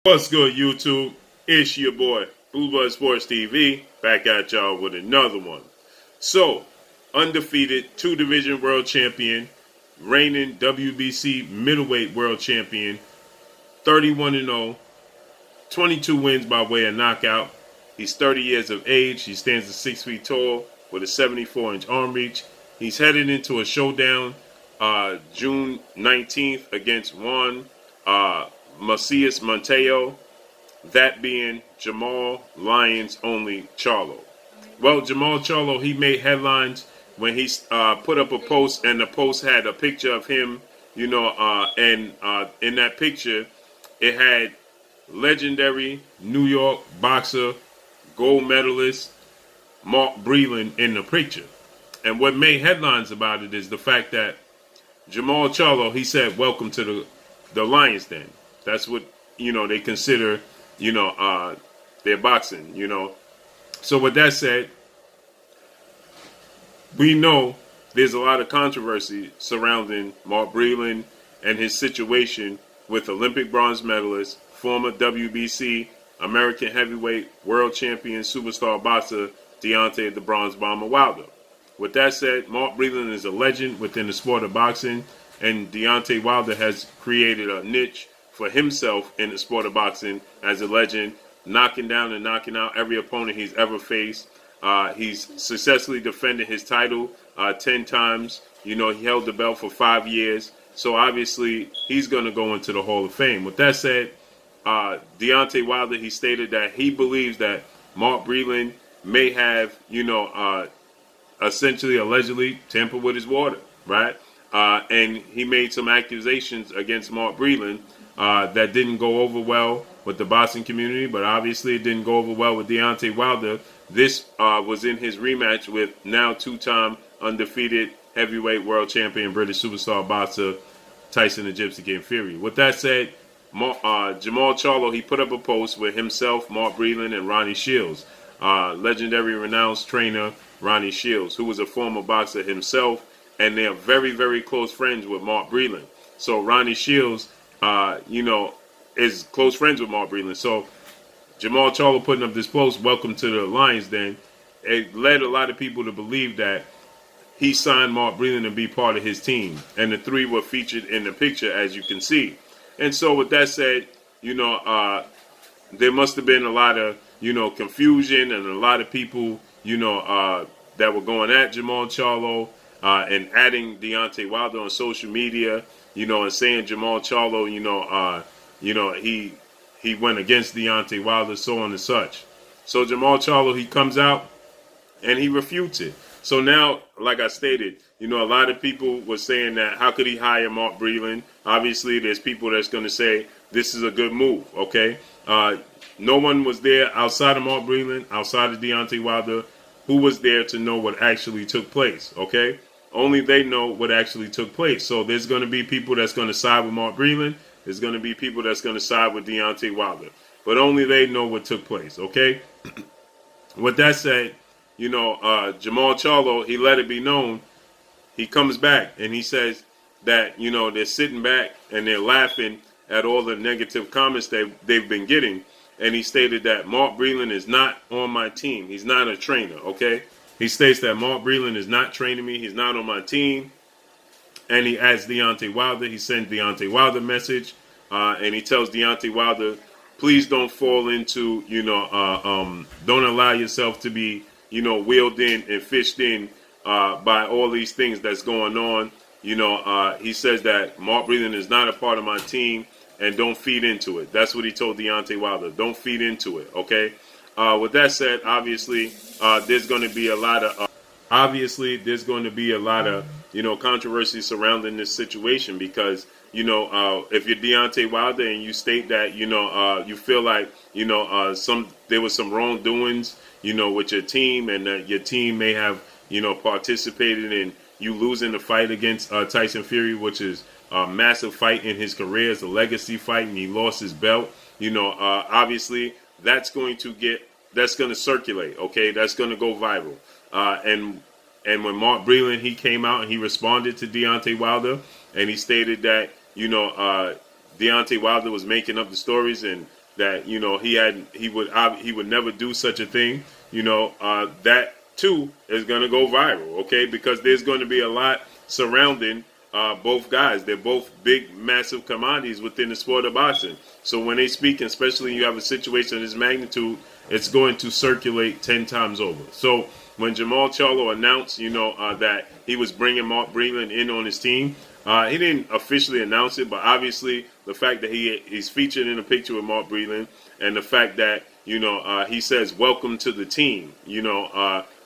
What's good, YouTube? It's your boy, Blue Blood Sports TV, back at y'all with another one. So, undefeated, two-division world champion, reigning WBC middleweight world champion, 31-0, 22 wins by way of knockout. He's 30 years of age. He stands at 6 feet tall with a 74-inch arm reach. He's headed into a showdown June 19th against Juan Macias Monteo, that being Jermall Lions Only Charlo. Well, Jermall Charlo, he made headlines when he put up a post, and the post had a picture of him, and in that picture, it had legendary New York boxer, gold medalist, Mark Breland in the picture. And what made headlines about it is the fact that Jermall Charlo, he said, welcome to the Lions Den. That's what, they consider, their boxing, So with that said, we know there's a lot of controversy surrounding Mark Breland and his situation with Olympic bronze medalist, former WBC American heavyweight world champion superstar boxer Deontay the Bronze Bomber Wilder. With that said, Mark Breland is a legend within the sport of boxing, and Deontay Wilder has created a niche for himself in the sport of boxing as a legend, knocking down and knocking out every opponent he's ever faced. He's successfully defended his title 10 times. He held the belt for 5 years. So obviously, he's going to go into the Hall of Fame. With that said, Deontay Wilder, he stated that he believes that Mark Breland may have, essentially, allegedly tampered with his water, right? And he made some accusations against Mark Breland that didn't go over well with the boxing community, but obviously it didn't go over well with Deontay Wilder. This was in his rematch with now two-time undefeated heavyweight world champion British superstar boxer Tyson the Gypsy King Fury. With that said, Jermall Charlo, he put up a post with himself, Mark Breland, and Ronnie Shields, legendary renounced trainer Ronnie Shields, who was a former boxer himself, and they are very, very close friends with Mark Breland. So Ronnie Shields, is close friends with Mark Breland. So Jermall Charlo putting up this post, welcome to the Lions Den, it led a lot of people to believe that he signed Mark Breland to be part of his team. And the three were featured in the picture, as you can see. And so with that said, there must have been a lot of, confusion and a lot of people, that were going at Jermall Charlo and adding Deontay Wilder on social media, and saying Jermall Charlo, he went against Deontay Wilder, so on and such. So Jermall Charlo, he comes out and he refutes it. So now, like I stated, a lot of people were saying that how could he hire Mark Breland? Obviously, there's people that's going to say this is a good move, okay? No one was there outside of Mark Breland, outside of Deontay Wilder, who was there to know what actually took place, okay? Only they know what actually took place. So there's going to be people that's going to side with Mark Breland. There's going to be people that's going to side with Deontay Wilder. But only they know what took place, okay? With that said, Jermall Charlo, he let it be known. He comes back and he says that, they're sitting back and they're laughing at all the negative comments they've been getting. And he stated that Mark Breland is not on my team. He's not a trainer, okay? He states that Mark Breland is not training me. He's not on my team. And he adds Deontay Wilder. He sends Deontay Wilder a message. And he tells Deontay Wilder, please don't fall into, don't allow yourself to be, wheeled in and fished in by all these things that's going on. He says that Mark Breland is not a part of my team and don't feed into it. That's what he told Deontay Wilder. Don't feed into it, okay? With that said, obviously, there's going to be a lot of controversy surrounding this situation because, if you're Deontay Wilder and you state that, you feel like, there was some wrongdoings, with your team and that your team may have, participated in you losing the fight against Tyson Fury, which is a massive fight in his career. It's a legacy fight and he lost his belt. Obviously that's going to circulate. Okay. That's going to go viral. And when Mark Breland, he came out and he responded to Deontay Wilder and he stated that, Deontay Wilder was making up the stories and that he would never do such a thing. That too is going to go viral, okay? Because there's going to be a lot surrounding both guys. They're both big, massive commodities within the sport of boxing. So when they speak, especially you have a situation of this magnitude, it's going to circulate 10 times over. So when Jermall Charlo announced, that he was bringing Mark Breland in on his team, he didn't officially announce it, but obviously the fact that he's featured in a picture with Mark Breland, and the fact that he says "Welcome to the team,"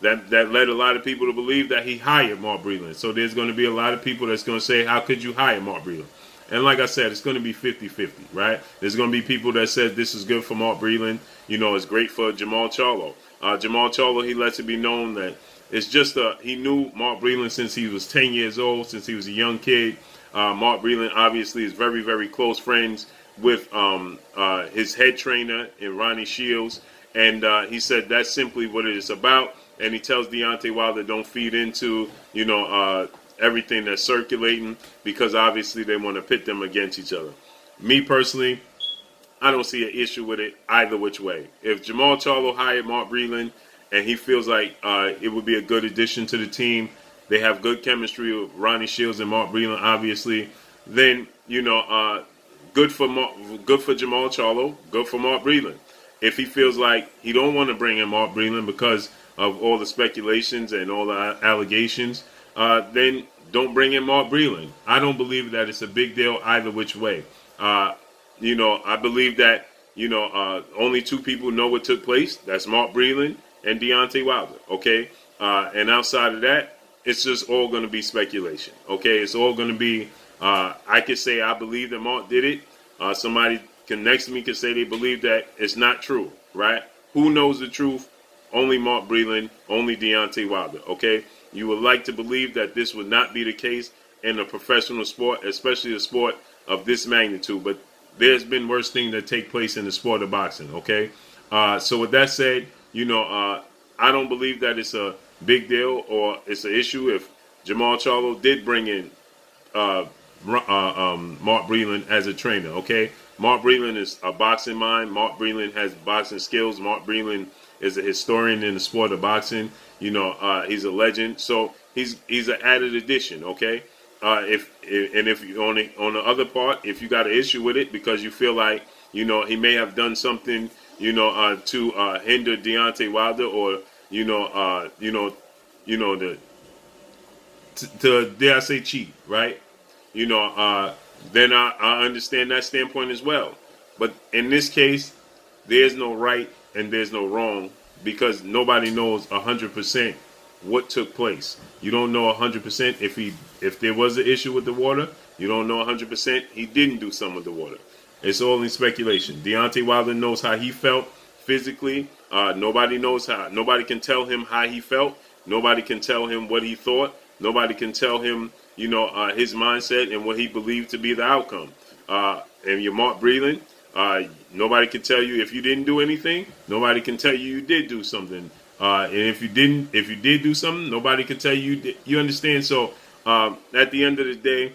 that led a lot of people to believe that he hired Mark Breland. So there's going to be a lot of people that's going to say, "How could you hire Mark Breland?" And like I said, it's going to be 50-50, right? There's going to be people that said this is good for Mark Breland, it's great for Jermall Charlo. Jermall Charlo, he lets it be known that it's just he knew Mark Breland since he was 10 years old, since he was a young kid. Mark Breland obviously is very, very close friends with his head trainer in Ronnie Shields. And he said that's simply what it is about. And he tells Deontay Wilder don't feed into, everything that's circulating, because obviously they want to pit them against each other. Me personally, I don't see an issue with it either which way. If Jermall Charlo hired Mark Breland and he feels like it would be a good addition to the team, they have good chemistry with Ronnie Shields and Mark Breland, obviously, then, good for Jermall Charlo, good for Mark Breland. If he feels like he don't want to bring in Mark Breland because of all the speculations and all the allegations, then don't bring in Mark Breland. I don't believe that it's a big deal either which way. I believe that, only two people know what took place. That's Mark Breland and Deontay Wilder, okay? And outside of that, it's just all going to be speculation, okay? It's all going to be, I could say I believe that Mark did it. Somebody next to me can say they believe that it's not true, right? Who knows the truth? Only Mark Breland, only Deontay Wilder, okay? You would like to believe that this would not be the case in a professional sport, especially a sport of this magnitude, but there's been worse things that take place in the sport of boxing, okay? So with that said, I don't believe that it's a big deal or it's an issue if Jermall Charlo did bring in Mark Breland as a trainer, okay? Mark Breland is a boxing mind. Mark Breland has boxing skills. Mark Breland is a historian in the sport of boxing. He's a legend. So he's an added addition, okay? If you on the other part, if you got an issue with it because you feel like he may have done something to hinder Deontay Wilder, or dare I say cheat, right? Then I understand that standpoint as well. But in this case, there's no right and there's no wrong, because nobody knows 100% what took place. You don't know 100% if there was an issue with the water. You don't know 100% he didn't do something with the water. It's all in speculation. Deontay Wilder knows how he felt physically. Nobody knows how. Nobody can tell him how he felt. Nobody can tell him what he thought. Nobody can tell him, his mindset and what he believed to be the outcome. And your Mark Breland, nobody can tell you if you didn't do anything. Nobody can tell you did do something. And if you did do something, nobody can tell you. You understand? So at the end of the day,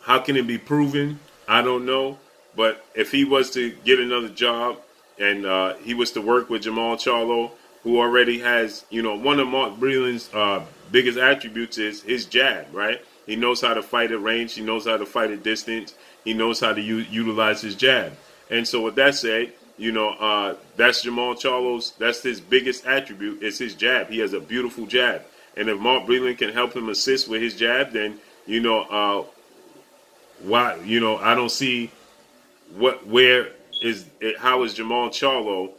how can it be proven? I don't know. But if he was to get another job and he was to work with Jermall Charlo, who already has, one of Mark Breland's biggest attributes is his jab, right? He knows how to fight at range. He knows how to fight at distance. He knows how to utilize his jab. And so with that said, that's Jermall Charlo's, that's his biggest attribute, is his jab. He has a beautiful jab. And if Mark Breland can help him assist with his jab, then, I don't see how is Jermall Charlo,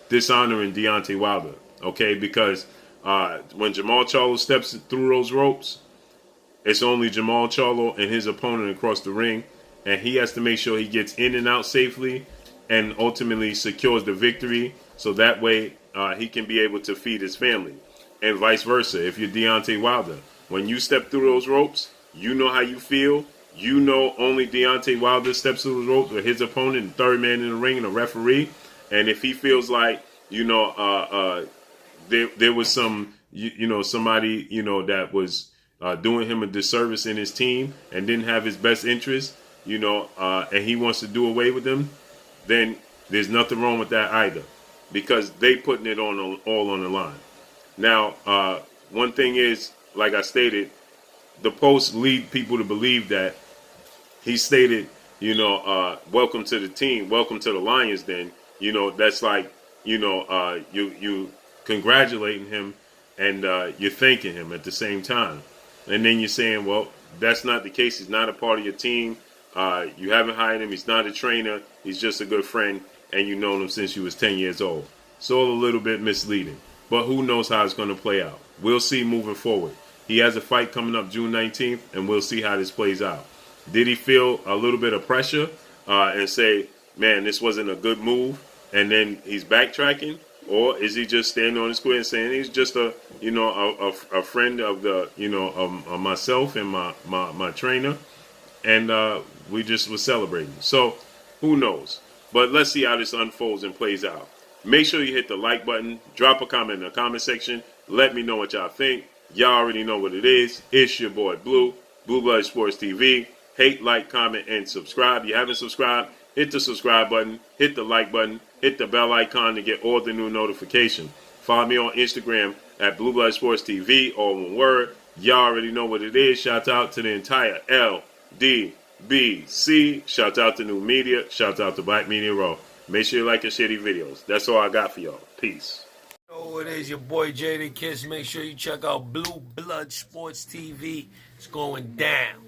dishonoring Deontay Wilder, okay? Because when Jermall Charlo steps through those ropes, it's only Jermall Charlo and his opponent across the ring, and he has to make sure he gets in and out safely and ultimately secures the victory, so that way he can be able to feed his family. And vice versa, if you're Deontay Wilder, when you step through those ropes, you know how you feel. You know only Deontay Wilder steps through the ropes, or his opponent, the third man in the ring, and a referee. And if he feels like, there was some, somebody, that was doing him a disservice in his team and didn't have his best interest, and he wants to do away with them, then there's nothing wrong with that either, because they putting it all on the line. Now, one thing is, like I stated, the posts lead people to believe that he stated, welcome to the team, welcome to the Lions. Then, that's like, you congratulating him and you're thanking him at the same time. And then you're saying, well, that's not the case. He's not a part of your team. You haven't hired him. He's not a trainer. He's just a good friend, and you've known him since you was 10 years old. So a little bit misleading. But who knows how it's going to play out. We'll see moving forward. He has a fight coming up June 19th, and we'll see how this plays out. Did he feel a little bit of pressure and say, man, this wasn't a good move, and then he's backtracking? Or is he just standing on his square and saying he's just a friend of the, of myself and my trainer, and we just was celebrating. So who knows? But let's see how this unfolds and plays out. Make sure you hit the like button. Drop a comment in the comment section. Let me know what y'all think. Y'all already know what it is. It's your boy Blue Blood Sports TV. Hate, like, comment, and subscribe. If you haven't subscribed, hit the subscribe button, hit the like button, hit the bell icon to get all the new notifications. Follow me on Instagram at Blue Blood Sports TV, all one word. Y'all already know what it is. Shout out to the entire LDBC. Shout out to New Media. Shout out to Black Media Raw. Make sure you like and share these videos. That's all I got for y'all. Peace. Oh, it is your boy Jada Kiss. Make sure you check out Blue Blood Sports TV. It's going down.